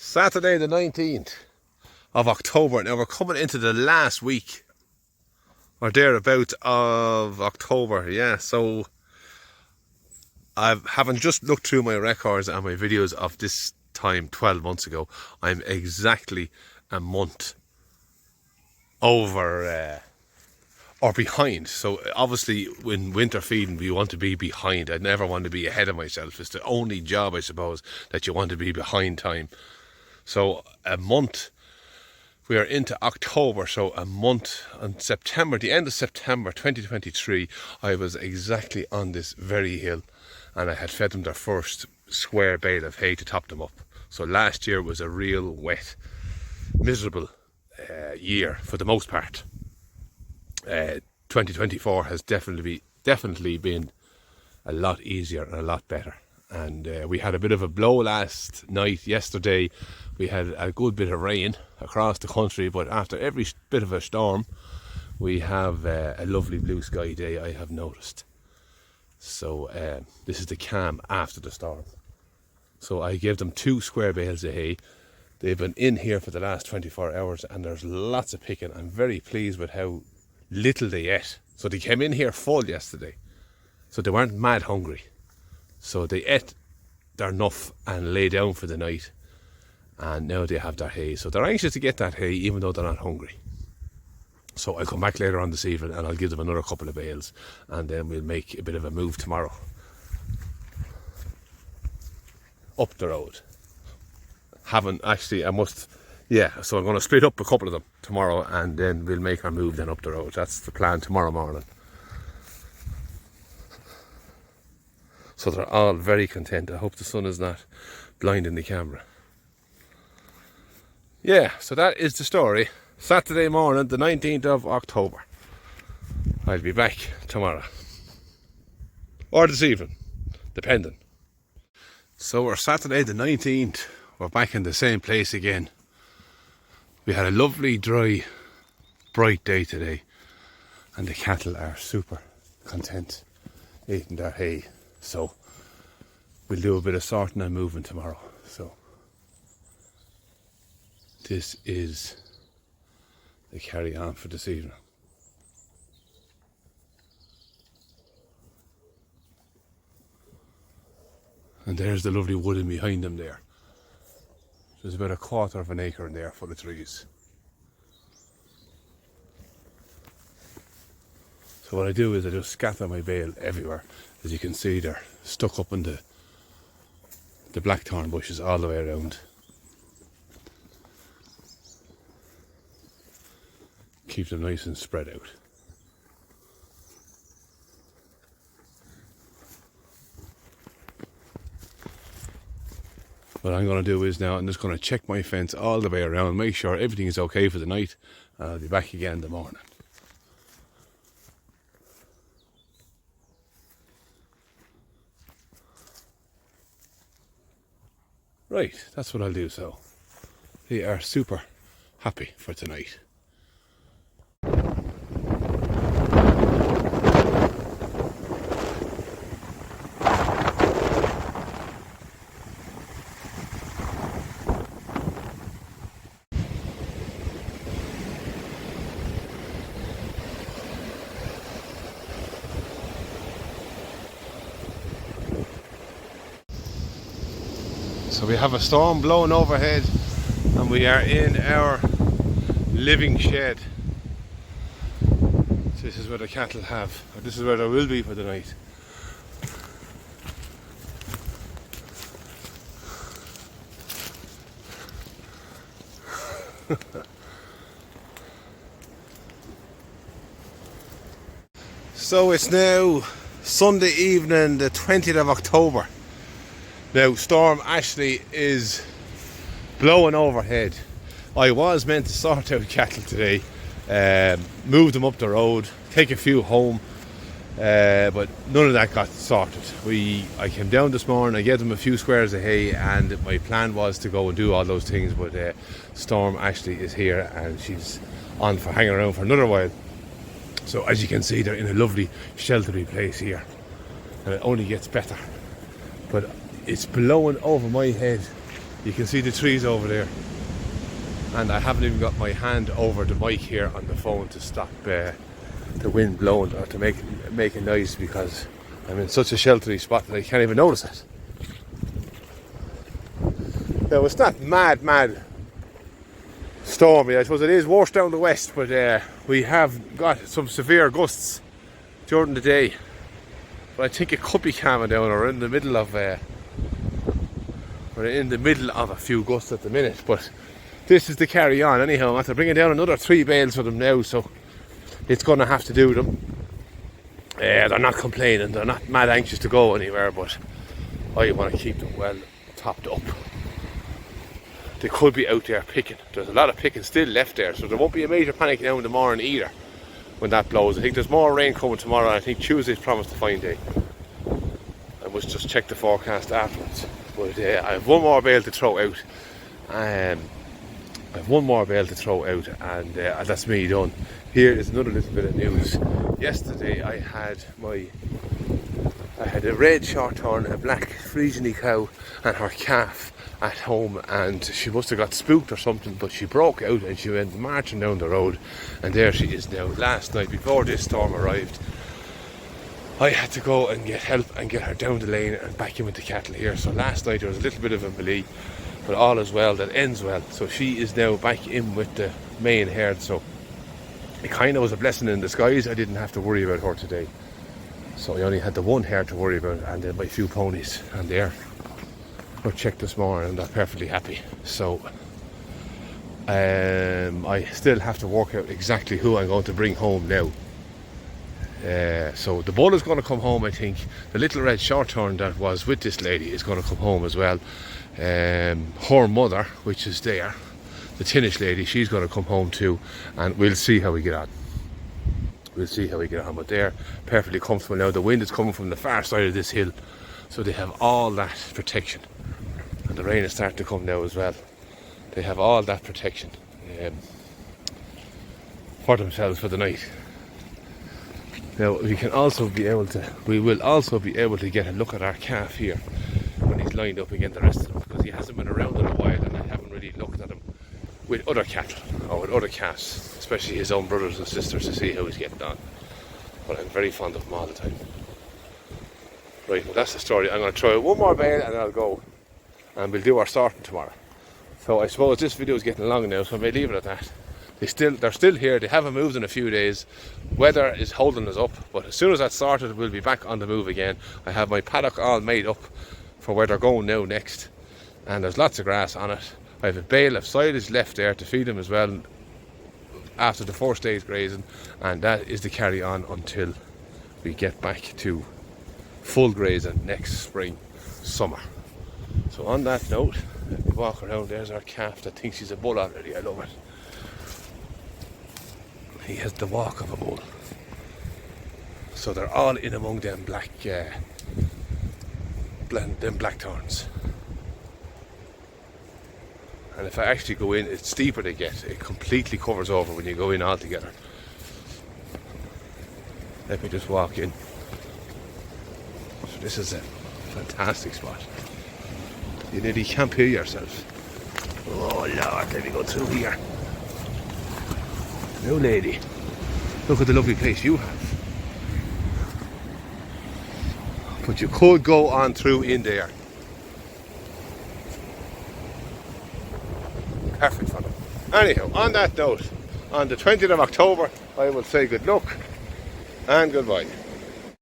Saturday the 19th of October. Now we're coming into the last week or thereabouts of October. Yeah, so I haven't just looked through my records and my videos of this time 12 months ago. I'm exactly a month over or behind. So obviously when winter feeding we want to be behind. I never want to be ahead of myself. It's the only job, I suppose, that you want to be behind time. So a month, we are into October, so a month on September, the end of September 2023, I was exactly on this very hill and I had fed them their first square bale of hay to top them up. So last year was a real wet, miserable year for the most part. 2024 has definitely been a lot easier and a lot better. And we had a bit of a blow last night. Yesterday we had a good bit of rain across the country, but after every bit of a storm we have a lovely blue sky day, I have noticed. So this is the calm after the storm. So I gave them 2 square bales of hay. They've been in here for the last 24 hours and there's lots of picking. I'm very pleased with how little they ate. So they came in here full yesterday, so they weren't mad hungry. So they ate their enough and lay down for the night, and now they have their hay. So they're anxious to get that hay even though they're not hungry. So I'll come back later on this evening and I'll give them another couple of bales, and then we'll make a bit of a move tomorrow up the road. So I'm going to split up a couple of them tomorrow and then we'll make our move then up the road. That's the plan tomorrow morning. So they're all very content. I hope the sun is not blinding the camera. Yeah, so that is the story. Saturday morning, the 19th of October. I'll be back tomorrow. Or this evening, depending. So we're Saturday the 19th. We're back in the same place again. We had a lovely, dry, bright day today. And the cattle are super content eating their hay. So we'll do a bit of sorting and moving tomorrow. So this is the carry on for this evening. And there's the lovely wood in behind them there. There's about 1/4 of an acre in there full of trees. So what I do is I just scatter my bale everywhere. As you can see, they're stuck up in the blackthorn bushes all the way around. Keep them nice and spread out. What I'm going to do is now I'm just going to check my fence all the way around, make sure everything is okay for the night, and I'll be back again in the morning. Right, that's what I'll do. So they are super happy for tonight. So we have a storm blowing overhead and we are in our living shed. This is where the cattle have, or this is where they will be for the night. So it's now Sunday evening, the 20th of October. Now Storm Ashley is blowing overhead. I was meant to sort out cattle today, move them up the road, take a few home, but none of that got sorted. I came down this morning, I gave them a few squares of hay, and my plan was to go and do all those things, but Storm Ashley is here and she's on for hanging around for another while. So as you can see, they're in a lovely sheltery place here and it only gets better. But it's blowing over my head You can see the trees over there. And I haven't even got my hand over the mic here on the phone to stop the wind blowing or to make a noise, because I'm in such a sheltery spot that I can't even notice it. Now, it's not mad stormy. I suppose it is worse down the west, but we have got some severe gusts during the day. But I think it could be calming down. We're in the middle of a few gusts at the minute, but this is the carry on anyhow. I'm after bringing down another 3 bales for them now, so it's going to have to do them. They're not complaining, they're not mad anxious to go anywhere, but I want to keep them well topped up. They could be out there picking. There's a lot of picking still left there, so there won't be a major panic now in the morning either when that blows. I think there's more rain coming tomorrow, and I think Tuesday's promised a fine day. I must just check the forecast afterwards. But I have one more bale to throw out. And that's me done. Here is another little bit of news. Yesterday I had a red shorthorn, a black Friesian cow and her calf at home, and she must have got spooked or something, but she broke out and she went marching down the road, and there she is now. Last night, before this storm arrived, I had to go and get help and get her down the lane and back in with the cattle here. So last night there was a little bit of a melee, but all is well that ends well. So she is now back in with the main herd, so it kind of was a blessing in disguise. I didn't have to worry about her today, so I only had the one herd to worry about, and then my few ponies, and there were checked this morning and they're perfectly happy. So I still have to work out exactly who I'm going to bring home now. So the bull is going to come home, I think. The little red shorthorn that was with this lady is going to come home as well. Her mother, which is there, the Tinnish lady, she's going to come home too, and we'll see how we get on. But they're perfectly comfortable now. The wind is coming from the far side of this hill, so they have all that protection. And the rain is starting to come now as well. They have all that protection for themselves for the night. Now we will also be able to get a look at our calf here when he's lined up against the rest of them, because he hasn't been around in a while and I haven't really looked at him with other cattle or with other calves, especially his own brothers and sisters, to see how he's getting on. But I'm very fond of him all the time. Right, well that's the story. I'm going to try one more bale and I'll go, and we'll do our sorting tomorrow. So I suppose this video is getting long now, so I may leave it at that. They're still here. They haven't moved in a few days. Weather is holding us up, but as soon as that's sorted, we'll be back on the move again. I have my paddock all made up for where they're going now next, and there's lots of grass on it. I have a bale of silage left there to feed them as well after the first day's grazing, and that is the carry on until we get back to full grazing next spring, summer. So on that note, let me walk around. There's our calf that thinks he's a bull already. I love it. He has the walk of a bull. So they're all in among them blackthorns. And if I actually go in, it's steeper they get. It completely covers over when you go in all together. Let me just walk in. So this is a fantastic spot. You nearly can't hear yourself. Oh Lord, let me go through here. No lady, look at the lovely place you have. But you could go on through in there. Perfect for them. Anyhow, on that note, on the 20th of October, I will say good luck and goodbye.